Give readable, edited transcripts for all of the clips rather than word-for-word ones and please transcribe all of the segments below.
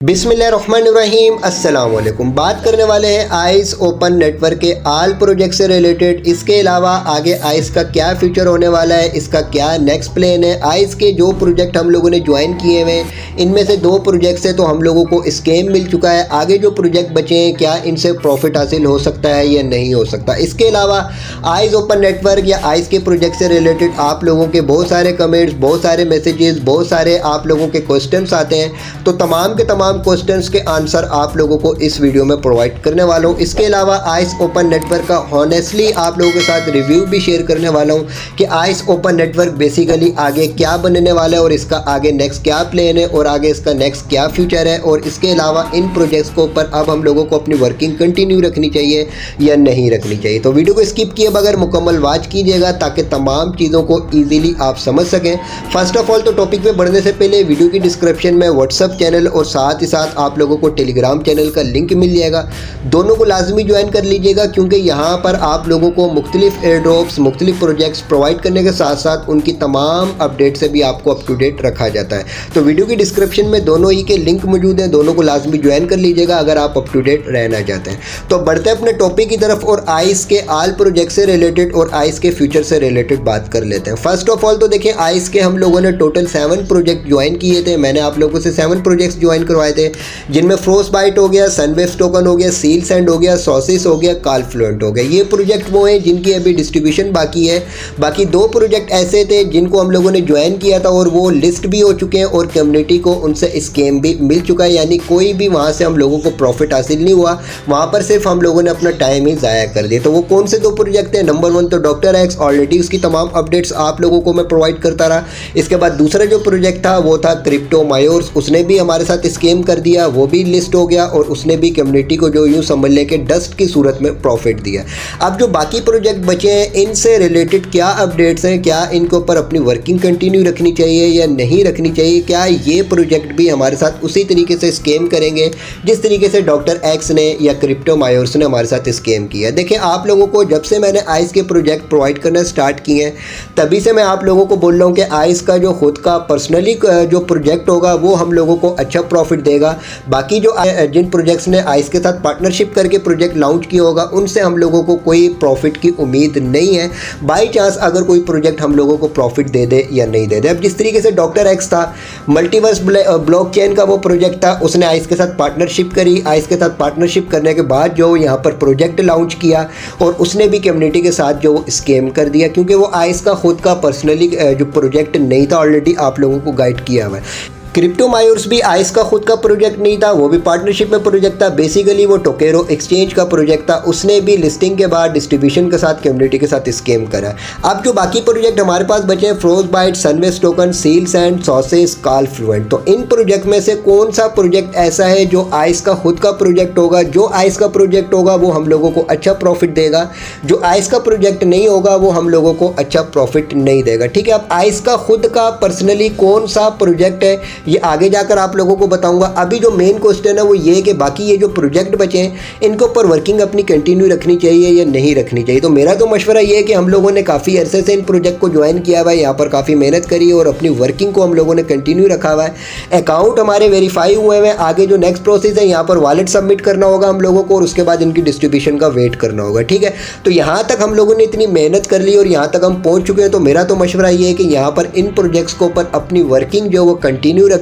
बिस्मिल्लाहिर्रहमानिर्रहीम अस्सलाम वालेकुम। बात करने वाले हैं आइस ओपन नेटवर्क के आल प्रोजेक्ट से रिलेटेड। इसके अलावा आगे आइस का क्या फ्यूचर होने वाला है, इसका क्या नेक्स्ट प्लान है। आइस के जो प्रोजेक्ट हम लोगों ने ज्वाइन किए हुए हैं इनमें से 2 प्रोजेक्ट से तो हम लोगों को स्कीम मिल चुका है। आगे जो प्रोजेक्ट बचे हैं क्या इनसे प्रॉफिट हासिल हो सकता है या नहीं हो सकता। इसके अलावा आइस ओपन नेटवर्क या आइस के प्रोजेक्ट से रिलेटेड आप लोगों के बहुत सारे कमेंट्स, बहुत सारे मैसेजेस, बहुत सारे आप लोगों के क्वेश्चंस आते हैं, तो तमाम के तमाम क्वेश्चंस के आंसर आप लोगों को इस वीडियो में प्रोवाइड करने वाला हूं। इसके अलावा आइस ओपन नेटवर्क का हॉनेस्टली आप लोगों के साथ रिव्यू भी शेयर करने वाला हूं कि आइस ओपन नेटवर्क बेसिकली आगे क्या बनने वाला है और इसका आगे नेक्स्ट क्या प्लान है और आगे इसका नेक्स्ट क्या फ्यूचर है। और इसके अलावा इन प्रोजेक्ट्स के ऊपर अब हम लोगों को अपनी वर्किंग कंटिन्यू रखनी चाहिए या नहीं रखनी चाहिए। तो वीडियो को स्किप किए बगैर मुकम्मल वॉच कीजिएगा ताकि तमाम चीज़ों को ईजिली आप समझ सकें। फर्स्ट ऑफ ऑल तो टॉपिक पे बढ़ने से पहले वीडियो की डिस्क्रिप्शन में व्हाट्सअप चैनल और साथ ही साथ आप लोगों को टेलीग्राम चैनल का लिंक मिल जाएगा। दोनों को लाजमी ज्वाइन कर लीजिएगा क्योंकि यहाँ पर आप लोगों को मुख्तलिफ एयर ड्रॉप्स, मुख्तलिफ प्रोजेक्ट्स प्रोवाइड करने के साथ साथ उनकी तमाम अपडेट से भी आपको अप टू डेट रखा जाता है। तो वीडियो की डिस्क्रिप्शन में दोनों ही के लिंक मौजूद हैं, दोनों को लाजमी ज्वाइन कर लीजिएगा अगर आप अप टू डेट रहना चाहते हैं। तो बढ़ते हैं अपने टॉपिक की तरफ और आइस के आल प्रोजेक्ट से रिलेटेड और आइस के फ्यूचर से रिलेटेड बात कर लेते हैं। फर्स्ट ऑफ ऑल तो देखें, आइस के हम लोगों ने टोटल 7 प्रोजेक्ट ज्वाइन किए थे। मैंने आप लोगों से 7 प्रोजेक्ट्स ज्वाइन करवाए थे जिनमें फ्रोस्ट बाइट हो गया, सनवेव टोकन हो गया, सील सैंड हो गया, सॉसिस हो गया, कालफ्लुएंट हो गया। ये प्रोजेक्ट वो हैं जिनकी अभी डिस्ट्रीब्यूशन बाकी है। बाकी 2 प्रोजेक्ट ऐसे थे जिनको हम लोगों ने ज्वाइन किया था और वो लिस्ट भी हो चुके हैं और कम्युनिटी को उनसे स्कीम भी मिल चुका है, यानी कोई भी वहाँ से हम लोगों को प्रॉफिट हासिल नहीं हुआ, वहाँ पर सिर्फ हम लोगों ने अपना टाइम ही ज़ाया कर दिया। तो वो कौन से 2 प्रोजेक्ट थे? नंबर 1 तो डॉक्टर एक्स, ऑलरेडी उसकी तमाम अपडेट्स आप लोगों को मैं प्रोवाइड करता रहा। इसके बाद दूसरा जो प्रोजेक्ट था वो था क्रिप्टो मायोर्स, उसने भी हमारे साथ स्कीम कर दिया, वो भी लिस्ट हो गया और उसने भी कम्युनिटी को जो यूँ समझ लें कि डस्ट की सूरत में प्रॉफिट दिया। अब जो बाकी प्रोजेक्ट बचे हैं इनसे रिलेटेड क्या अपडेट्स हैं, क्या इनके ऊपर अपनी वर्किंग कंटिन्यू रखनी चाहिए या नहीं रखनी चाहिए, क्या ये प्रोजेक्ट भी हमारे साथ उसी तरीके से स्कीम करेंगे जिस तरीके से डॉक्टर एक्स ने या क्रिप्टो मायोर्स ने हमारे साथ स्कीम किया। देखिए, आप लोगों को जब से मैंने आइस के प्रोजेक्ट प्रोवाइड करना स्टार्ट किए हैं तभी से मैं आप लोगों को बोल रहा हूँ कि आइस का जो खुद का पर्सनली जो प्रोजेक्ट होगा वो हम लोगों को अच्छा प्रॉफिट देगा। बाकी जो जिन प्रोजेक्ट्स ने आइस के साथ पार्टनरशिप करके प्रोजेक्ट लॉन्च किया होगा उनसे हम लोगों को कोई प्रॉफिट की उम्मीद नहीं है, बाई चांस अगर कोई प्रोजेक्ट हम लोगों को प्रॉफिट दे दे या नहीं दे दे। अब जिस तरीके से डॉक्टर एक्स था, मल्टीवर्स ब्लॉकचेन का वो प्रोजेक्ट था, उसने आइस के साथ पार्टनरशिप करी। आइस के साथ पार्टनरशिप करने के बाद जो यहाँ पर प्रोजेक्ट लॉन्च किया और उसने भी कम्युनिटी के साथ जो स्कीम कर दिया क्योंकि वो आइस का खुद का पर्सनली जो प्रोजेक्ट नहीं था, ऑलरेडी आप लोगों को गाइड किया हुआ है। क्रिप्टो मायोर्स भी आइस का खुद का प्रोजेक्ट नहीं था, वो भी पार्टनरशिप में प्रोजेक्ट था। बेसिकली वो टोकेरो एक्सचेंज का प्रोजेक्ट था, उसने भी लिस्टिंग के बाद डिस्ट्रीब्यूशन के साथ कम्युनिटी के साथ स्कीम करा। अब जो बाकी प्रोजेक्ट हमारे पास बचे हैं, frostbite, sunwave token, seal sand, sauces, कालफ्लुएंट, तो इन प्रोजेक्ट में से कौन सा प्रोजेक्ट ऐसा है जो आइस का खुद का प्रोजेक्ट होगा? जो आइस का प्रोजेक्ट होगा वो हम लोगों को अच्छा प्रॉफिट देगा, जो आइस का प्रोजेक्ट नहीं होगा वो हम लोगों को अच्छा प्रॉफिट नहीं देगा। ठीक है, अब आइस का खुद का पर्सनली कौन सा प्रोजेक्ट है ये आगे जाकर आप लोगों को बताऊंगा। अभी जो मेन क्वेश्चन है वो ये है कि बाकी ये जो प्रोजेक्ट बचे हैं इनके ऊपर वर्किंग अपनी कंटिन्यू रखनी चाहिए या नहीं रखनी चाहिए। तो मेरा तो मशवरा ये है कि हम लोगों ने काफ़ी अरसे से इन प्रोजेक्ट को ज्वाइन किया हुआ है, यहाँ पर काफ़ी मेहनत करी है और अपनी वर्किंग को हम लोगों ने कंटिन्यू रखा हुआ है। अकाउंट हमारे वेरीफाई हुए हैं। आगे जो नेक्स्ट प्रोसेस है यहाँ पर वॉलेट सबमिट करना होगा हम लोगों को और उसके बाद इनकी डिस्ट्रीब्यूशन का वेट करना होगा। ठीक है, तो यहाँ तक हम लोगों ने इतनी मेहनत कर ली और यहाँ तक हम पहुँच चुके हैं। तो मेरा तो मशवरा ये है कि यहाँ पर इन प्रोजेक्ट्स के ऊपर अपनी वर्किंग जो वो कंटिन्यू रखें।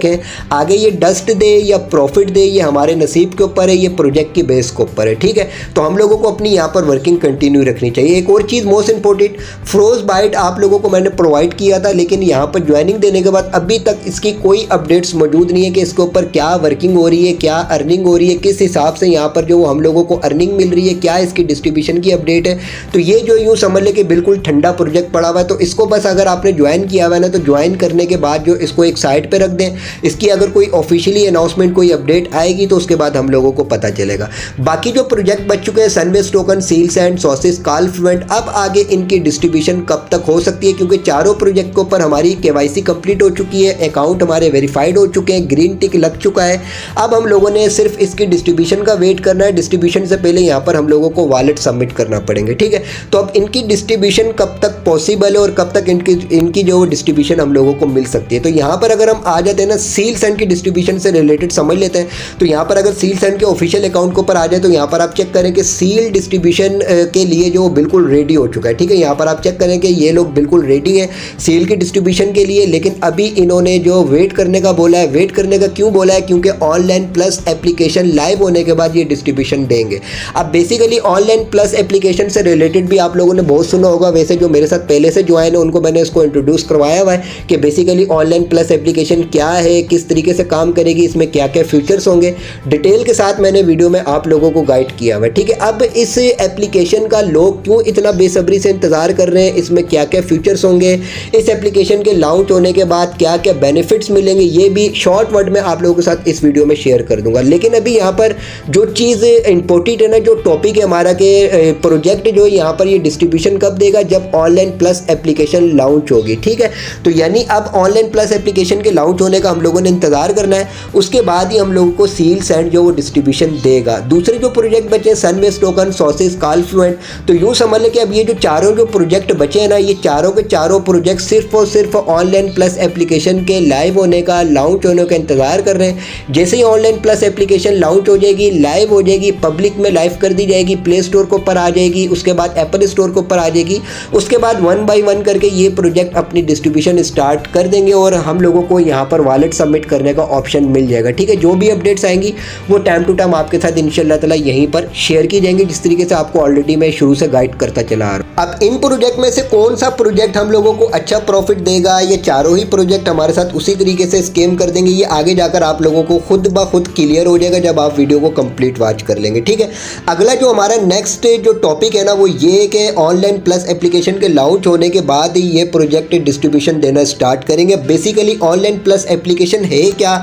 आगे ये डस्ट दे या प्रॉफिट दे ये हमारे नसीब के ऊपर है, ये प्रोजेक्ट की बेस के ऊपर है। ठीक है, तो हम लोगों को अपनी यहाँ पर वर्किंग कंटिन्यू रखनी चाहिए। एक और चीज़ मोस्ट इंपॉर्टेंट, फ्रोस्ट बाइट आप लोगों को मैंने प्रोवाइड किया था लेकिन यहाँ पर ज्वाइनिंग देने के बाद अभी तक इसकी कोई अपडेट्स मौजूद नहीं है कि इसके ऊपर क्या वर्किंग हो रही है, क्या अर्निंग हो रही है, किस हिसाब से यहाँ पर जो हम लोगों को अर्निंग मिल रही है, क्या इसकी डिस्ट्रीब्यूशन की अपडेट है। तो ये जो यूँ समझ ले कि बिल्कुल ठंडा प्रोजेक्ट पड़ा हुआ है। तो इसको बस अगर आपने ज्वाइन किया हुआ है ना तो ज्वाइन करने के बाद जो इसको एक साइड पर रख दें, इसकी अगर कोई ऑफिशियली अनाउंसमेंट कोई अपडेट आएगी तो उसके बाद हम लोगों को पता चलेगा। बाकी जो प्रोजेक्ट बच चुके हैं, Sunwave token, seal sand, sauces, कालफ्लुएंट, अब आगे इनकी डिस्ट्रीब्यूशन कब तक हो सकती है क्योंकि चारों प्रोजेक्ट के ऊपर हमारी केवाईसी कंप्लीट हो चुकी है, अकाउंट हमारे वेरीफाइड हो चुके हैं, ग्रीन टिक लग चुका है। अब हम लोगों ने सिर्फ इसकी डिस्ट्रीब्यूशन का वेट करना है। डिस्ट्रीब्यूशन से पहले यहाँ पर हम लोगों को वॉलेट सबमिट करना पड़ेंगे। ठीक है, तो अब इनकी डिस्ट्रीब्यूशन कब तक पॉसिबल है और कब तक इनकी जो डिस्ट्रीब्यूशन हम लोगों को मिल सकती है। तो यहाँ पर अगर हम आ जाते हैं ना सील सेंड की डिस्ट्रीब्यूशन से रिलेटेड समझ लेते हैं। तो यहाँ पर अगर सील सेंड के ऑफिशियल अकाउंट के ऊपर आ जाए तो यहाँ पर आप चेक करें कि सील डिस्ट्रीब्यूशन के लिए जो बिल्कुल रेडी हो चुका है, ठीक है। यहाँ पर आप चेक करें कि ये लोग बिल्कुल रेडी है सील की डिस्ट्रीब्यूशन के लिए, लेकिन अभी इन्होंने जो वेट करने का बोला है, वेट करने का क्यों बोला है, क्योंकि ऑनलाइन प्लस एप्लीकेशन लाइव होने के बाद ये डिस्ट्रीब्यूशन देंगे। अब बेसिकली ऑनलाइन प्लस एप्लीकेशन से रिलेटेड भी आप लोगों ने बहुत सुना होगा, वैसे जो मेरे साथ पहले से ज्वाइन है उनको मैंने इसको इंट्रोड्यूस करवाया हुआ है कि बेसिकली ऑनलाइन प्लस एप्लीकेशन क्या है, किस तरीके से काम करेगी, इसमें क्या क्या फीचर्स होंगे, डिटेल के साथ मैंने वीडियो में आप लोगों को गाइड किया हुआ है, ठीक है। अब इस एप्लीकेशन का लोग क्यों इतना बेसब्री से इंतजार कर रहे हैं, इसमें क्या क्या फीचर्स होंगे, इस एप्लीकेशन के लॉन्च होने के बाद क्या क्या बेनिफिट्स मिलेंगे, ये भी शॉर्ट वर्ड में आप लोगों के साथ इस वीडियो में शेयर कर दूंगा। लेकिन अभी यहाँ पर जो चीज़ इंपॉर्टेंट है ना, जो टॉपिक है हमारा के प्रोजेक्ट जो यहाँ पर ये डिस्ट्रीब्यूशन कब देगा, जब ऑनलाइन प्लस एप्लीकेशन लॉन्च होगी, ठीक है। तो यानी अब ऑनलाइन प्लस एप्लीकेशन के लॉन्च होने का हम लोगों ने इंतजार करना है, उसके बाद ही हम लोगों को सील सेंड जो वो डिस्ट्रीब्यूशन देगा। दूसरे जो प्रोजेक्ट बचे सनवेस्ट टोकन, सॉसेस, कॉन्फ्लुएंट, तो यूँ समझ लें कि अब ये जो चारों जो प्रोजेक्ट बचे हैं ना, ये चारों के चारों प्रोजेक्ट सिर्फ और सिर्फ ऑनलाइन प्लस एप्लीकेशन के लाइव होने का, लॉन्च होने का इंतजार कर रहे हैं। जैसे ही ऑनलाइन प्लस एप्लीकेशन लॉन्च हो जाएगी, लाइव हो जाएगी, पब्लिक में लाइव कर दी जाएगी, प्ले स्टोर के ऊपर आ जाएगी, उसके बाद एप्पल स्टोर के ऊपर आ जाएगी, उसके बाद 1 बाय 1 करके ये प्रोजेक्ट अपनी डिस्ट्रीब्यूशन स्टार्ट कर देंगे और हम लोगों को यहाँ पर वॉलेट सबमिट करने का ऑप्शन मिल जाएगा, ठीक है। जो भी अपडेट्स आएंगी वो टाइम टू टाइम आपके साथ इंशाल्लाह ताला यहीं पर शेयर की जाएंगी, जिस तरीके से आपको ऑलरेडी मैं शुरू से गाइड करता चला आ रहा हूँ। अब इन प्रोजेक्ट में से कौन सा प्रोजेक्ट हम लोगों को अच्छा प्रॉफिट देगा, ये चारों ही प्रोजेक्ट हमारे साथ उसी तरीके से स्कैम कर देंगे, ये आगे जाकर आप लोगों को खुद ब खुद क्लियर हो जाएगा जब आप वीडियो को कंप्लीट वॉच कर लेंगे, ठीक है। अगला जो हमारा नेक्स्ट जो टॉपिक है ना, वो ये कि ऑनलाइन प्लस एप्लीकेशन के लॉन्च होने के बाद ही ये प्रोजेक्ट डिस्ट्रीब्यूशन देना स्टार्ट करेंगे। बेसिकली ऑनलाइन प्लस एप्लीकेशन है क्या,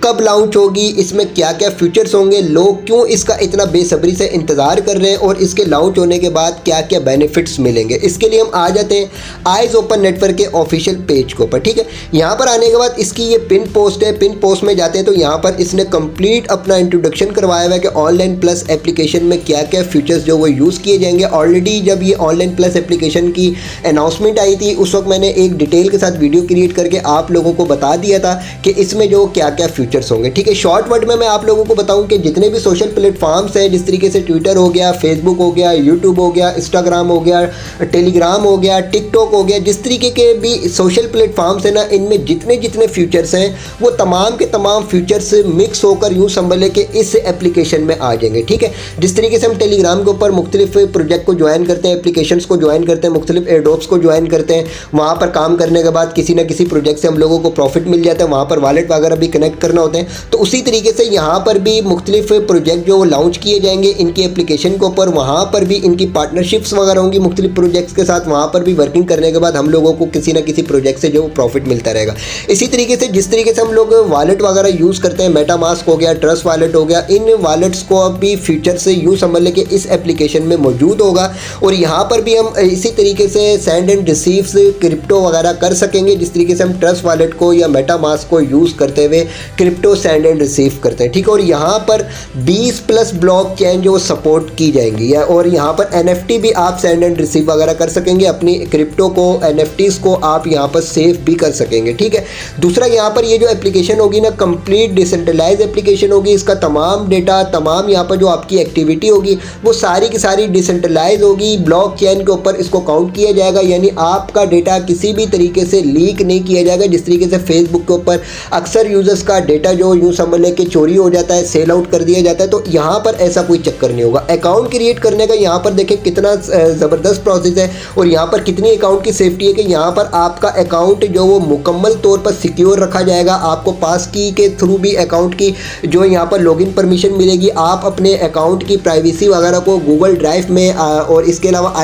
कब लॉन्च होगी, इसमें क्या क्या फीचर्स होंगे, लोग क्यों इसका इतना बेसब्री से इंतजार कर रहे हैं और इसके लॉन्च होने के बाद क्या क्या बेनिफिट्स मिलेंगे, इसके लिए हम आ जाते हैं आइज ओपन नेटवर्क के ऑफिशियल पेज के ऊपर, ठीक है। यहाँ पर आने के बाद इसकी ये पिन पोस्ट है, पिन पोस्ट में जाते हैं तो यहाँ पर इसने कंप्लीट अपना इंट्रोडक्शन करवाया हुआ है कि ऑनलाइन प्लस एप्लीकेशन में क्या क्या फीचर्स जो वो यूज़ किए जाएंगे। ऑलरेडी जब ये ऑनलाइन प्लस एप्लीकेशन की अनाउंसमेंट आई थी उस वक्त मैंने एक डिटेल के साथ वीडियो क्रिएट करके आप लोगों को बता दिया था कि इसमें जो क्या क्या फीचर्स होंगे, ठीक है। शॉर्ट वर्ड में मैं आप लोगों को बताऊं कि जितने भी सोशल प्लेटफॉर्म्स हैं, जिस तरीके से ट्विटर हो गया, फेसबुक हो गया, यूट्यूब हो गया, इंस्टाग्राम हो गया, टेलीग्राम हो गया, टिकटॉक हो गया, जिस तरीके के भी सोशल प्लेटफॉर्म्स हैं ना, इनमें जितने जितने फीचर्स हैं वो तमाम के तमाम फीचर्स मिक्स होकर यूँ समझ लें कि इस एप्लीकेशन में आ जाएंगे, ठीक है। जिस तरीके से हम टेलीग्राम के ऊपर मुख्तलिफ प्रोजेक्ट को ज्वाइन करते हैं, एप्लीकेशंस को ज्वाइन करते हैं, मुख्तलिफ एडोप्स को ज्वाइन करते हैं, वहाँ पर काम करने के बाद किसी न किसी प्रोजेक्ट से हम लोगों को प्रॉफिट मिल जाता है, वहाँ पर वॉलेट वगैरह भी कनेक्ट करना होते हैं। तो उसी तरीके से यहाँ पर भी मुख्तलिफ प्रोजेक्ट जो लॉन्च किए जाएंगे इनकी एप्लीकेशन के ऊपर, वहाँ पर भी इनकी पार्टनरशिप्स वगैरह होंगी मुख्तलिफ प्रोजेक्ट्स के साथ, वहाँ पर भी वर्किंग करने के बाद हम लोगों को किसी न किसी प्रोजेक्ट से जो प्रॉफिट मिलता रहेगा। इसी तरीके से जिस तरीके से हम लोग वॉलेट वगैरह यूज़ करते हैं, मेटामास्क हो गया, ट्रस्ट वॉलेट हो गया, इन वॉलेट्स को भी फीचर से यूँ समझ लें कि इस एप्लीकेशन में मौजूद होगा और यहाँ पर भी हम इसी तरीके से सेंड एंड रिसीव्स क्रिप्टो वगैरह कर सकेंगे, जिस तरीके से हम ट्रस्ट वॉलेट को या मेटामास्क को यूज़ करते हुए क्रिप्टो सेंड एंड रिसीव करते हैं, ठीक है। और यहाँ पर 20+ ब्लॉक चेन जो सपोर्ट की जाएंगी और यहाँ पर NFT भी आप सेंड एंड रिसीव वगैरह कर सकेंगे, अपनी क्रिप्टो को, NFTs को आप यहाँ पर सेव भी कर सकेंगे, ठीक है। दूसरा यहाँ पर ये जो एप्लीकेशन होगी ना, कंप्लीट डिसेंट्रलाइज एप्लीकेशन होगी, इसका तमाम डेटा, तमाम यहाँ पर जो आपकी एक्टिविटी होगी वो सारी की सारी डिसेंट्रलाइज होगी, ब्लॉक चेन के ऊपर इसको काउंट किया जाएगा, यानी आपका डेटा किसी भी तरीके से लीक नहीं किया जाएगा। जिस तरीके से फेसबुक के ऊपर अक्सर यूजर्स का डेटा जो यूँ समझ लें कि चोरी हो जाता है, सेल आउट कर दिया जाता है, तो यहाँ पर ऐसा कोई चक्कर नहीं होगा। अकाउंट क्रिएट करने का यहाँ पर देखें कितना ज़बरदस्त प्रोसेस है और यहाँ पर कितनी अकाउंट की सेफ्टी है कि यहाँ पर आपका अकाउंट जो वो मुकम्मल तौर पर सिक्योर रखा जाएगा। आपको पास की के थ्रू भी अकाउंट की जो यहाँ पर लॉगिन परमिशन मिलेगी, आप अपने अकाउंट की प्राइवेसी वगैरह को गूगल ड्राइव में और इसके अलावा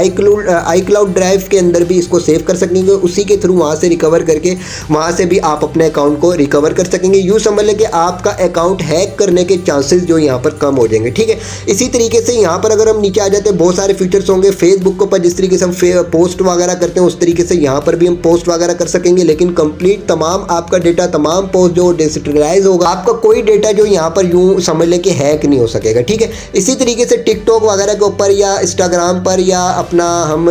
iCloud ड्राइव के अंदर भी इसको सेव कर सकेंगे, उसी के थ्रू वहाँ से रिकवर करके वहाँ से भी आप अपने अकाउंट को रिकवर कर सकेंगे। यूँ समझ लें कि आपका अकाउंट हैक करने के चांसेस जो यहाँ पर कम हो जाएंगे, ठीक है। इसी तरीके से यहाँ पर अगर हम नीचे आ जाते हैं बहुत सारे फीचर्स होंगे फेसबुक के ऊपर, जिस तरीके से हम पोस्ट वगैरह करते हैं उस तरीके से यहाँ पर भी हम पोस्ट वगैरह कर सकेंगे, लेकिन कंप्लीट तमाम आपका डेटा, तमाम पोस्ट जो डिजिटलाइज होगा, आपका कोई डेटा जो यहाँ पर यूँ समझ लें कि हैक नहीं हो सकेगा, ठीक है। इसी तरीके से टिकटॉक वगैरह के ऊपर या इंस्टाग्राम पर या अपना हम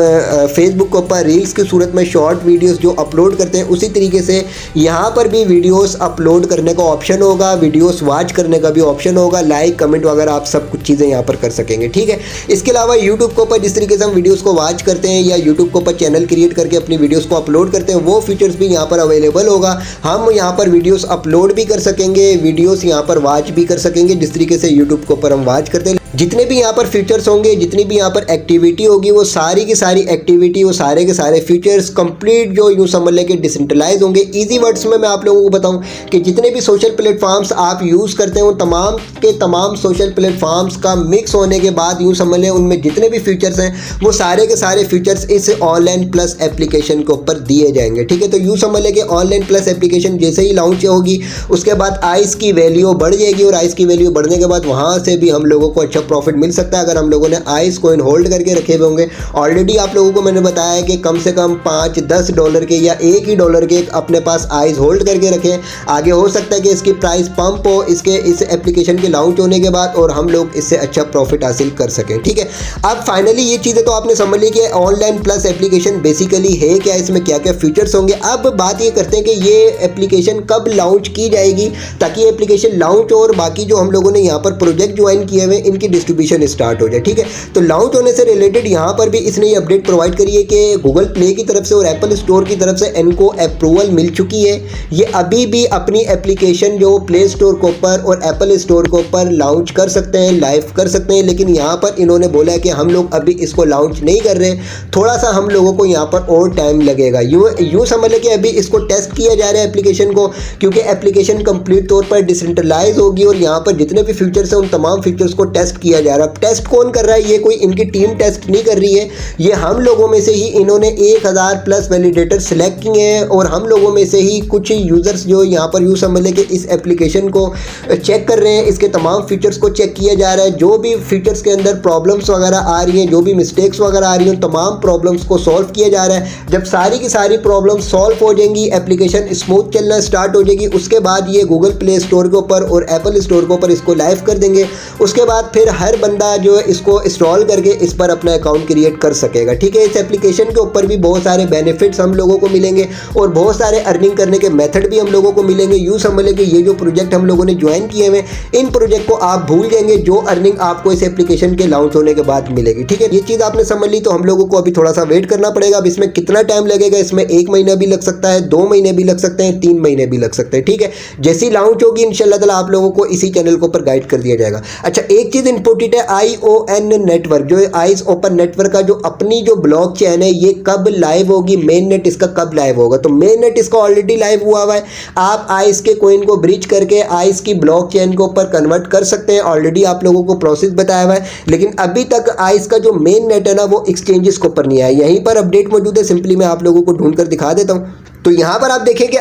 फेसबुक के ऊपर रील्स की सूरत में शॉर्ट वीडियोस जो अपलोड करते हैं, उसी तरीके से यहाँ पर भी वीडियोस अपलोड करने का ऑप्शन होगा, वीडियोस वॉच करने का भी ऑप्शन होगा, लाइक कमेंट वगैरह आप सब कुछ चीज़ें यहाँ पर कर सकेंगे, ठीक है। इसके अलावा यूट्यूब के ऊपर जिस तरीके से हम वीडियोस को वॉच करते हैं या यूट्यूब के ऊपर चैनल क्रिएट करके अपनी वीडियोस को अपलोड करते हैं, वो फीचर्स भी यहाँ पर अवेलेबल होगा। हम यहाँ पर वीडियोस अपलोड भी कर सकेंगे, वीडियोस यहाँ पर वॉच भी कर सकेंगे, जिस तरीके से यूट्यूब के ऊपर हम वॉच करते हैं। जितने भी यहाँ पर फीचर्स होंगे, जितनी भी यहाँ पर एक्टिविटी होगी, वो सारी की सारी एक्टिविटी, वो सारे के सारे फीचर्स कंप्लीट जो यूँ समझ लें कि डिसेंट्रलाइज होंगे। इजी वर्ड्स में मैं आप लोगों को बताऊं कि जितने भी सोशल प्लेटफॉर्म्स आप यूज़ करते हैं, वो तमाम के तमाम सोशल प्लेटफॉर्म्स का मिक्स होने के बाद यूँ समझ लें उनमें जितने भी फीचर्स हैं, वो सारे के सारे फीचर्स इस ऑनलाइन प्लस एप्लीकेशन के ऊपर दिए जाएंगे, ठीक है। तो यूँ समझ लें कि ऑनलाइन प्लस एप्लीकेशन जैसे ही लॉन्च होगी, उसके बाद आइस की वैल्यू बढ़ जाएगी, और आइस की वैल्यू बढ़ने के बाद वहाँ से भी हम लोगों को अच्छा प्रॉफिट मिल सकता है अगर हम लोगों ने आइस कॉइन होल्ड करके रखे हुए होंगे। ऑलरेडी आप लोगों को मैंने बताया है कि कम से कम $5-10 के या $1 के अपने पास आइस होल्ड करके रखें। आगे हो सकता है कि इसकी प्राइस पंप हो इस एप्लीकेशन के लॉन्च होने के बाद, और हम लोग इससे अच्छा प्रॉफिट हासिल कर सकें, ठीक है। अब फाइनली ये चीज़ें तो आपने समझ ली कि ऑनलाइन प्लस एप्लीकेशन बेसिकली है क्या, इसमें क्या क्या फीचर्स होंगे। अब बात ये करते हैं कि ये एप्लीकेशन कब लॉन्च की जाएगी, ताकि ये एप्लीकेशन लॉन्च हो और बाकी जो हम लोगों ने यहाँ पर प्रोजेक्ट ज्वाइन किए हुए इनकी डिस्ट्रीब्यूशन स्टार्ट हो जाए, ठीक है। तो लॉन्च होने से रिलेटेड यहाँ पर भी इसने ये अपडेट प्रोवाइड करी है कि गूगल प्ले की तरफ से और एप्पल स्टोर की तरफ से इनको अप्रूवल मिल चुकी है। ये अभी भी अपनी एप्लीकेशन जो प्ले स्टोर के ऊपर और एप्पल स्टोर के ऊपर लॉन्च कर सकते हैं, लाइव कर सकते हैं, लेकिन यहाँ पर इन्होंने बोला है कि हम लोग अभी इसको लॉन्च नहीं कर रहे, थोड़ा सा हम लोगों को यहाँ पर और टाइम लगेगा। यूँ समझ लें कि अभी इसको टेस्ट किया जा रहा है एप्लीकेशन को, क्योंकि एप्लीकेशन कंप्लीट तौर पर डिसेंट्रलाइज होगी और यहाँ पर जितने भी फीचर्स हैं उन तमाम फीचर्स को टेस्ट किया जा रहा है। टेस्ट कौन कर रहा है? ये कोई इनकी टीम टेस्ट नहीं कर रही है, ये हम लोगों में से ही इन्होंने 1000 प्लस वैलिडेटर सेलेक्ट किए हैं, और हम लोगों में से ही कुछ यूज़र्स जो यहाँ पर यूँ समझ लें कि इस एप्लीकेशन को चेक कर रहे हैं, इसके तमाम फीचर्स को चेक किया जा रहा है। जो भी फीचर्स के अंदर प्रॉब्लम्स वगैरह आ रही हैं, जो भी मिस्टेक्स वगैरह आ रही हैं, तमाम प्रॉब्लम्स को सॉल्व किया जा रहा है। जब सारी की सारी प्रॉब्लम्स सॉल्व हो जाएंगी, एप्लीकेशन स्मूथ चलना स्टार्ट हो जाएगी, उसके बाद ये गूगल प्ले स्टोर के ऊपर और एप्पल स्टोर के ऊपर इसको लाइव कर देंगे। उसके बाद फिर हर बंदा जो है इसको इंस्टॉल करके इस पर अपना अकाउंट क्रिएट कर सकेगा, ठीक है। इस एप्लीकेशन के ऊपर भी बहुत सारे बेनिफिट्स हम लोगों को मिलेंगे और बहुत सारे अर्निंग करने के मेथड भी हम लोगों को मिलेंगे। यूँ समझ लें कि ये जो प्रोजेक्ट हम लोगों ने ज्वाइन किए हुए, इन प्रोजेक्ट को आप भूल जाएंगे, जो अर्निंग आपको इस एप्लीकेशन के लॉन्च होने के बाद मिलेगी, ठीक है। ये चीज़ आपने समझ ली। तो हम लोगों को अभी थोड़ा सा वेट करना पड़ेगा। अब इसमें कितना टाइम लगेगा? इसमें 1 महीना भी लग सकता है, 2 महीने भी लग सकते हैं, 3 महीने भी लग सकते हैं, ठीक है। जैसी लॉन्च होगी इंशाल्लाह ताला आप लोगों को इसी चैनल के ऊपर गाइड कर दिया जाएगा। अच्छा, एक चीज़ इंपॉर्टेंट है, ION नेटवर्क जो आइस ओपन नेटवर्क का जो अपनी जो ब्लॉक चेन है, ये कब लाइव होगी, मेन नेट इसका कब लाइव होगा? तो मेन नेट इसका ऑलरेडी लाइव हुआ हुआ है। आप आइस के कॉइन को ब्रिज करके आइस की ब्लॉक चेन के ऊपर कन्वर्ट कर सकते हैं, ऑलरेडी आप लोगों को प्रोसेस बताया हुआ है। लेकिन अभी तक आइस का जो मेन नेट है ना, वो एक्सचेंजेस के ऊपर नहीं आया। यहीं पर अपडेट मौजूद है, सिंपली मैं आप लोगों को ढूंढ कर दिखा देता हूँ। तो यहाँ पर आप देखें कि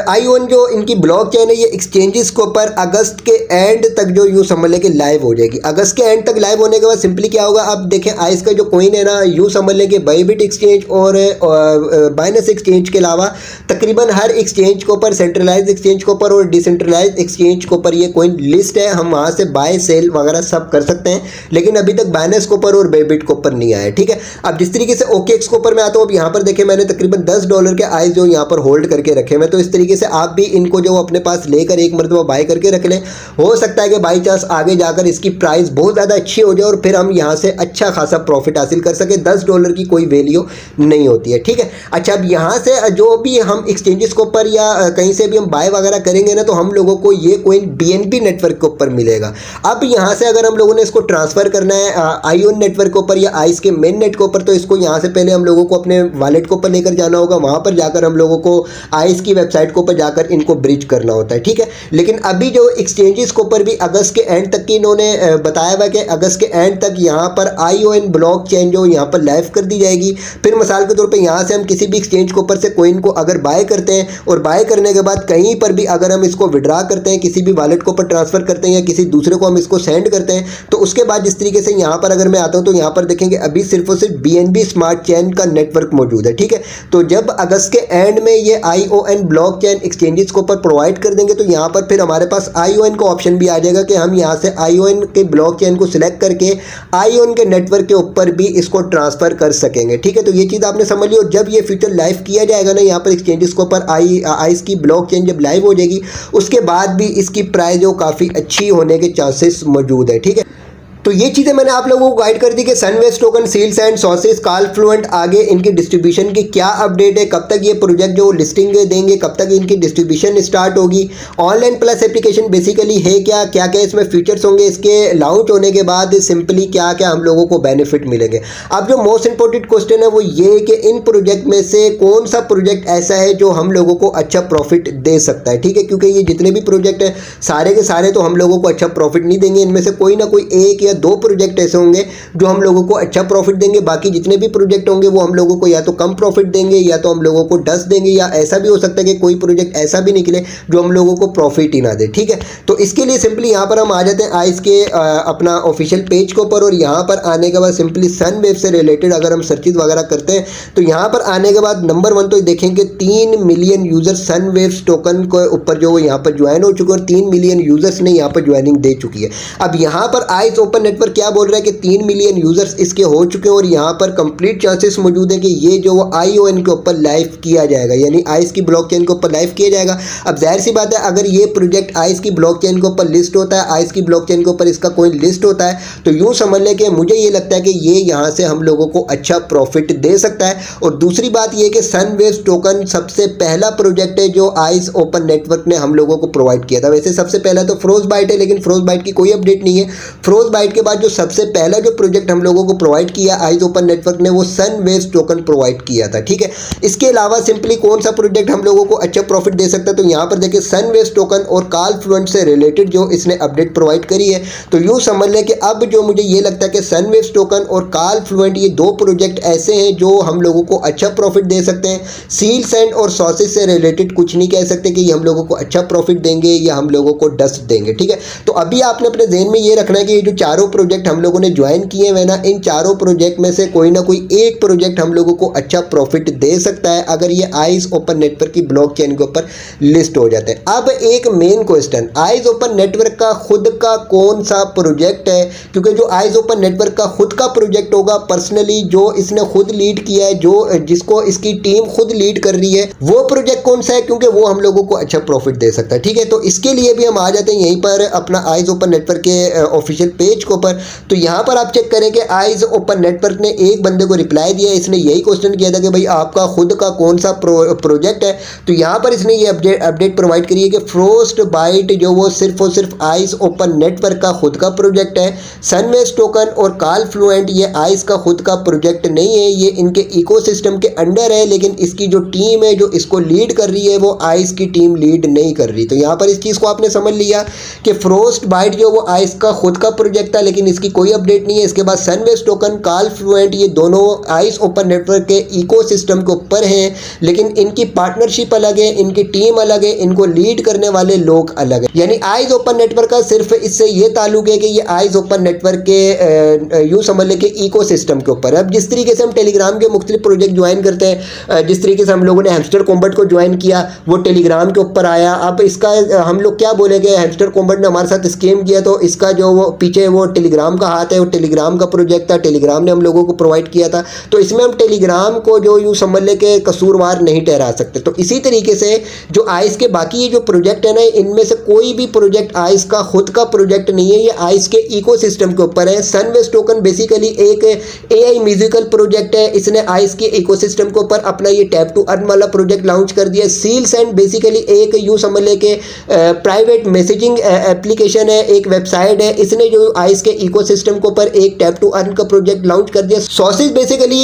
ION जो इनकी ब्लॉक चेन है, ये एक्सचेंजेस के ऊपर अगस्त के एंड तक जो यूँ समझ लें कि लाइव हो जाएगी। अगस्त के एंड तक लाइव होने के बाद सिंपली क्या होगा, आप देखें आइस का जो कॉइन है ना, यूँ समझ लें कि बाइबिट एक्सचेंज और बाइनेंस एक्सचेंज के अलावा तकरीबन हर एक्सचेंज के ऊपर, सेंट्रलाइज एक्सचेंज के ऊपर और डिसेंट्रलाइज एक्सचेंज के ऊपर ये कॉइन लिस्ट है। हम वहाँ से बाय सेल वगैरह सब कर सकते हैं, लेकिन अभी तक बाइनेंस के ऊपर और बाइबिट के ऊपर नहीं आया, ठीक है। अब जिस तरीके से OKX के ऊपर मैं आता हूँ, अब यहाँ पर देखें मैंने तकरीबन $10 के आइस जो यहाँ पर होल्ड करके रखे हुए, तो इस तरीके से आप भी इनको जो अपने पास लेकर एक मरतबा बाय करके रख लें। हो सकता है कि बाई चांस आगे जाकर इसकी प्राइस बहुत ज़्यादा अच्छी हो जाए और फिर हम यहाँ से अच्छा खासा प्रॉफिट हासिल कर सके। $10 की कोई वैल्यू नहीं होती है, ठीक है। अच्छा, अब यहाँ से जो भी हम एक्सचेंजेस के ऊपर या कहीं से भी हम बाय वगैरह करेंगे ना, तो हम लोगों को ये कॉइन BNB नेटवर्क के ऊपर मिलेगा। अब यहाँ से अगर हम लोगों ने इसको ट्रांसफ़र करना है ION नेटवर्क के ऊपर या आइस के मेन नेट के ऊपर, तो इसको यहाँ से पहले हम लोगों को अपने वॉलेट के ऊपर लेकर जाना होगा। वहाँ पर जाकर हम लोगों को आइस की वेबसाइट के ऊपर जाकर इनको ब्रिज करना होता है, ठीक है। लेकिन अभी जो एक्सचेंजेस के ऊपर भी अगस्त के एंड तक की इन्होंने बताया हुआ कि अगस्त के एंड तक यहाँ पर ION ब्लॉक चेन जो यहाँ पर लाइव कर दी जाएगी। फिर मिसाल के तौर पे यहाँ से हम किसी भी एक्सचेंज के ऊपर से कॉइन को अगर बाय करते हैं और बाय करने के बाद कहीं पर भी अगर हम इसको विड्रा करते हैं, किसी भी वॉलेट के ऊपर ट्रांसफ़र करते हैं या किसी दूसरे को हम इसको सेंड करते हैं, तो उसके बाद जिस तरीके से यहाँ पर अगर मैं आता हूँ तो यहाँ पर देखेंगे अभी सिर्फ और सिर्फ BNB स्मार्ट चेन का नेटवर्क मौजूद है, ठीक है। तो जब अगस्त के एंड में ये ION ब्लॉकचेन एक्सचेंजेस को ऊपर प्रोवाइड कर देंगे, तो यहाँ पर फिर हमारे पास ION का ऑप्शन भी आ जाएगा कि हम यहाँ से ION के ब्लॉकचेन को सिलेक्ट करके ION के नेटवर्क के ऊपर भी इसको ट्रांसफर कर सकेंगे। ठीक है, तो ये चीज़ आपने समझ ली। और जब ये फीचर लाइव किया जाएगा ना यहाँ पर एक्सचेंजेस के ऊपर, आइस की ब्लॉकचेन जब लाइव हो जाएगी उसके बाद भी इसकी प्राइस जो काफ़ी अच्छी होने के चांसेस मौजूद है। ठीक है, तो ये चीज़ें मैंने आप लोगों को गाइड कर दी कि सनवेस्ट टोकन, सील्स एंड सॉसेस, कॉलफ्लुएंट आगे इनकी डिस्ट्रीब्यूशन की क्या अपडेट है, कब तक ये प्रोजेक्ट जो लिस्टिंग देंगे, कब तक इनकी डिस्ट्रीब्यूशन स्टार्ट होगी, ऑनलाइन प्लस एप्लीकेशन बेसिकली है क्या, क्या क्या इसमें फीचर्स होंगे, इसके लॉन्च होने के बाद सिंपली क्या क्या हम लोगों को बेनिफिट मिलेंगे। अब जो मोस्ट इंपॉर्टेंट क्वेश्चन है वो ये कि इन प्रोजेक्ट में से कौन सा प्रोजेक्ट ऐसा है जो हम लोगों को अच्छा प्रॉफिट दे सकता है। ठीक है, क्योंकि ये जितने भी प्रोजेक्ट हैं सारे के सारे तो हम लोगों को अच्छा प्रॉफिट नहीं देंगे, इनमें से कोई ना कोई एक या दो प्रोजेक्ट ऐसे होंगे जो हम लोगों को अच्छा प्रॉफिट देंगे, बाकी जितने भी प्रोजेक्ट होंगे वो हम लोगों को या तो कम प्रॉफिट देंगे या तो हम लोगों को डस्ट देंगे, या ऐसा भी हो सकता है कि कोई प्रोजेक्ट ऐसा भी निकले जो हम लोगों को प्रॉफिट ही ना दे। ठीक है, तो इसके लिए सिंपली यहाँ पर हम आ जाते हैं आइस के अपना ऑफिशियल पेज के ऊपर, और यहाँ पर आने के बाद सिंपली सनवेव से रिलेटेड अगर हम सर्चेज वगैरह करते हैं तो यहाँ पर आने के बाद नंबर 1 तो देखेंगे 3 मिलियन यूजर सनवेव टोकन के ऊपर जो यहाँ पर ज्वाइन हो चुके हैं, और 3 मिलियन यूजर्स ने यहाँ पर ज्वाइनिंग दे चुकी है। अब यहाँ पर आइस ओपन नेटवर्क क्या बोल रहा है कि 3 मिलियन यूजर्स इसके हो चुके हैं, और यहाँ पर कंप्लीट चांसेस मौजूद है कि ये जो ION के ऊपर लाइव किया जाएगा, यानी आइस की ब्लॉकचेन के ऊपर लाइव किया जाएगा। अब जाहिर सी बात है अगर ये प्रोजेक्ट आइस की ब्लॉकचेन के ऊपर लिस्ट होता है, आइस की ब्लॉकचेन के ऊपर इसका कोई लिस्ट होता है, तो यूँ समझ लें कि मुझे ये लगता है कि ये यहाँ से हम लोगों को अच्छा प्रॉफिट दे सकता है। और दूसरी बात ये कि सनवेव टोकन सबसे पहला प्रोजेक्ट है जो आइस ओपन नेटवर्क ने हम लोगों को प्रोवाइड किया था। वैसे सबसे पहला तो फ्रोजबाइट है, लेकिन फ्रोजबाइट की कोई अपडेट नहीं है। फ्रोजबाइट के बाद जो सबसे पहला जो प्रोजेक्ट हम लोगों को प्रोवाइड किया आइस ओपन नेटवर्क ने वो सनवेव टोकन प्रोवाइड किया था। ठीक है, इसके अलावा सिंपली कौन सा प्रोजेक्ट हम लोगों को अच्छा प्रॉफिट दे सकता है, तो यहाँ पर देखिए सनवेव टोकन और कॉलफ्लुएंट से रिलेटेड जो इसने अपडेट प्रोवाइड करी है, तो यूँ समझ लें कि अब जो मुझे ये लगता है कि सनवेव टोकन और कॉलफ्लुएंट ये दो प्रोजेक्ट ऐसे हैं जो हम लोगों को अच्छा प्रॉफिट दे सकते हैं। सील्स एंड और सॉसेस से रिलेटेड कुछ नहीं कह सकते कि ये हम लोगों को अच्छा प्रॉफिट देंगे या हम लोगों को डस्ट देंगे। ठीक है, तो अभी आपने अपने ज़हन में ये रखना है कि ये जो चारों प्रोजेक्ट हम लोगों ने ज्वाइन किए हुए ना, इन चारों प्रोजेक्ट में से कोई ना कोई एक प्रोजेक्ट हम लोगों को अच्छा प्रॉफिट दे सकता है अगर ये आइस ओपन नेटवर्क की ब्लॉकचेन के ऊपर लिस्ट हो जाते हैं। अब एक main question, ice open network का खुद का कौन सा प्रोजेक्ट है, क्योंकि जो आइस ओपन नेटवर्क का खुद का प्रोजेक्ट होगा पर्सनली जो इसने खुद लीड किया है, जो जिसको इसकी टीम खुद लीड कर रही है, वो प्रोजेक्ट कौन सा है, क्योंकि वो हम लोगों को अच्छा प्रॉफिट दे सकता है। ठीक है, तो इसके लिए भी हम आ जाते हैं यहीं पर अपना आइस ओपन नेटवर्क के ऑफिशियल पेज के ऊपर। तो यहाँ पर आप चेक करें कि आइस ओपन नेटवर्क ने एक बंदे को रिप्लाई दिया, इसने यही क्वेश्चन किया था कि भाई आपका खुद का कौन सा प्रोजेक्ट है। तो यहाँ पर इसने ये अपडेट प्रोवाइड करी है कि फ्रोस्टबाइट जो वो सिर्फ और सिर्फ आइस ओपन नेटवर्क का खुद का प्रोजेक्ट है। सनवेव टोकन और कॉलफ्लुएंट ये आइस का खुद का प्रोजेक्ट नहीं है, ये इनके इकोसिस्टम के अंडर है, लेकिन इसकी जो टीम है जो इसको लीड कर रही है वो आइस की टीम लीड नहीं कर रही। तो यहाँ पर इस चीज़ को आपने समझ लिया कि फ्रोस्टबाइट जो वो आइस का खुद का प्रोजेक्ट था, लेकिन इसकी कोई अपडेट नहीं है। इसके बाद सनवेव टोकन, कॉलफ्लुएंट ये दोनों आइस ओपन नेटवर्क के इकोसिस्टम के ऊपर हैं, लेकिन इनकी पार्टनरशिप अलग है, इनकी टीम अलग है, इनको लीड करने वाले लोग अलग है। यानी आइस ओपन नेटवर्क का सिर्फ इससे ये ताल्लुक है कि ये आइस ओपन नेटवर्क के यूँ समझ लें कि इकोसिस्टम के ऊपर है। अब जिस तरीके से हम टेलीग्राम के मुख्तलिफ प्रोजेक्ट ज्वाइन करते हैं, जिस तरीके से हम लोगों ने हैमस्टर कॉम्बैट को ज्वाइन किया वो टेलीग्राम के ऊपर आया। अब इसका हम लोग क्या बोलेंगे, हैमस्टर कॉम्बैट ने हमारे साथ स्कीम किया तो इसका जो वो पीछे वो टेलीग्राम का हाथ है, वो टेलीग्राम का प्रोजेक्ट था, टेलीग्राम ने हम लोगों को प्रोवाइड किया था। तो इसमें हम टेलीग्राम को जो यूँ समझ लें कि कसूरवार नहीं ठहरा सकते। तो इसी तरीके से जो आइस के बाकी ये जो प्रोजेक्ट है ना, इनमें से कोई भी प्रोजेक्ट आइस का खुद का प्रोजेक्ट नहीं है, ये आइस के इकोसिस्टम के ऊपर है। सनवेव टोकन बेसिकली एक AI म्यूजिकल प्रोजेक्ट है, इसने आइस के इकोसिस्टम के ऊपर अपना ये टैप टू अर्न वाला प्रोजेक्ट लॉन्च कर दिया। सील्स एंड बेसिकली एक यूँ समझ लें कि प्राइवेट मैसेजिंग एप्लीकेशन है, एक वेबसाइट है, इसने जो आइस के इकोसिस्टम के ऊपर एक टैप टू अर्न का प्रोजेक्ट लॉन्च कर दिया। सॉसेज बेसिकली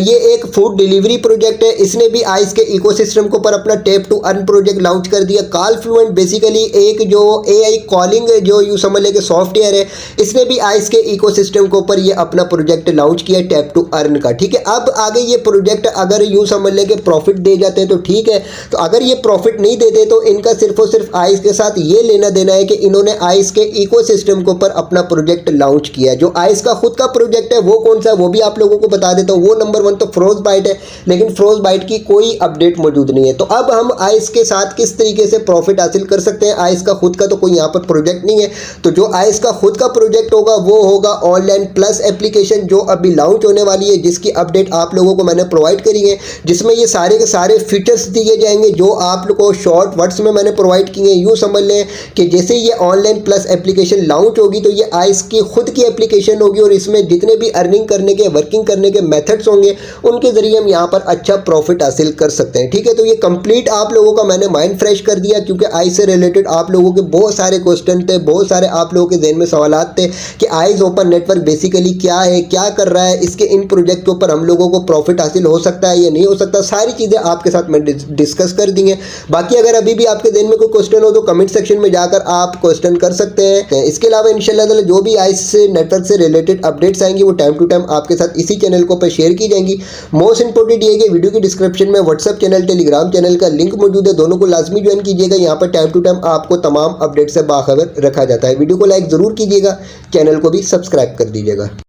ये एक फूड डिलीवरी प्रोजेक्ट है, इसने भी आइस के इकोसिस्टम के ऊपर अपना tap to earn project launch कर दिया। कॉलफ्लुएंट बेसिकली एक जो AI कॉलिंग जो यूँ समझ लें कि सॉफ्टवेयर है, इसने भी आइस के इकोसिस्टम के ऊपर ये अपना प्रोजेक्ट लॉन्च किया टैप टू अर्न का। ठीक है, अब आगे ये प्रोजेक्ट अगर यूँ समझ लें कि प्रॉफिट दे जाते हैं तो ठीक है, तो अगर ये प्रॉफिट नहीं देते तो इनका सिर्फ और सिर्फ आइस के साथ ये लेना देना है कि इन्होंने आइस के इकोसिस्टम के ऊपर अपना प्रोजेक्ट लॉन्च किया है। जो आइस का खुद का प्रोजेक्ट है वो कौन सा है वो भी आप लोगों को बता देता हूँ। वो नंबर 1 तो फ्रोजबाइट है, लेकिन फ्रोजबाइट की कोई अपडेट मौजूद नहीं है। तो अब हम आइस के साथ किस तरीके से प्रॉफिट हासिल कर सकते हैं। आइस का खुद का तो कोई यहाँ पर प्रोजेक्ट नहीं है, तो जो आइस का खुद का प्रोजेक्ट होगा वो होगा ऑनलाइन प्लस एप्लीकेशन, जो अभी लॉन्च होने वाली है, जिसकी अपडेट आप लोगों को मैंने प्रोवाइड करी है, जिसमें ये सारे के सारे फीचर्स दिए जाएंगे जो आप लोगों को शॉर्ट वर्ड्स में मैंने प्रोवाइड किए हैं। यूँ समझ लें कि जैसे ये ऑनलाइन प्लस एप्लीकेशन लॉन्च होगी तो ये आइस की खुद की एप्लीकेशन होगी, और इसमें जितने भी अर्निंग करने के, वर्किंग करने के मेथड्स होंगे उनके जरिए हम यहाँ पर अच्छा प्रॉफिट हासिल कर सकते हैं। ठीक है, तो ये कंप्लीट आप लोगों का मैंने माइंड फ्रेश कर दिया, क्योंकि आइस से रिलेटेड आप लोगों के बहुत सारे क्वेश्चन थे, बहुत सारे आप लोगों के ज़हन में सवालात थे कि आइस ओपन नेटवर्क बेसिकली क्या है, क्या कर रहा है, इसके इन प्रोजेक्ट के ऊपर हम लोगों को प्रॉफिट हासिल हो सकता है या नहीं हो सकता। सारी चीज़ें आपके साथ मैं डिस्कस कर दी हैं। बाकी अगर अभी भी आपके ज़हन में कोई क्वेश्चन हो तो कमेंट सेक्शन में जाकर आप क्वेश्चन कर सकते हैं। इसके अलावा इंशाल्लाह ताला जो भी आइस नेटवर्क से रिलेटेड अपडेट्स आएंगी वो टाइम टू टाइम आपके साथ इसी चैनल को पर शेयर की जाएंगी। मोस्ट इंपॉर्टेंट ये है कि वीडियो की डिस्क्रिप्शन में व्हाट्सएप चैनल, टेलीग्राम चैनल का लिंक मौजूद है, दोनों को लाजमी ज्वाइन कीजिएगा। यहाँ पर टाइम टू टाइम आपको तमाम अपडेट से बाखबर रखा जाता है। वीडियो को लाइक ज़रूर कीजिएगा, चैनल को भी सब्सक्राइब कर दीजिएगा।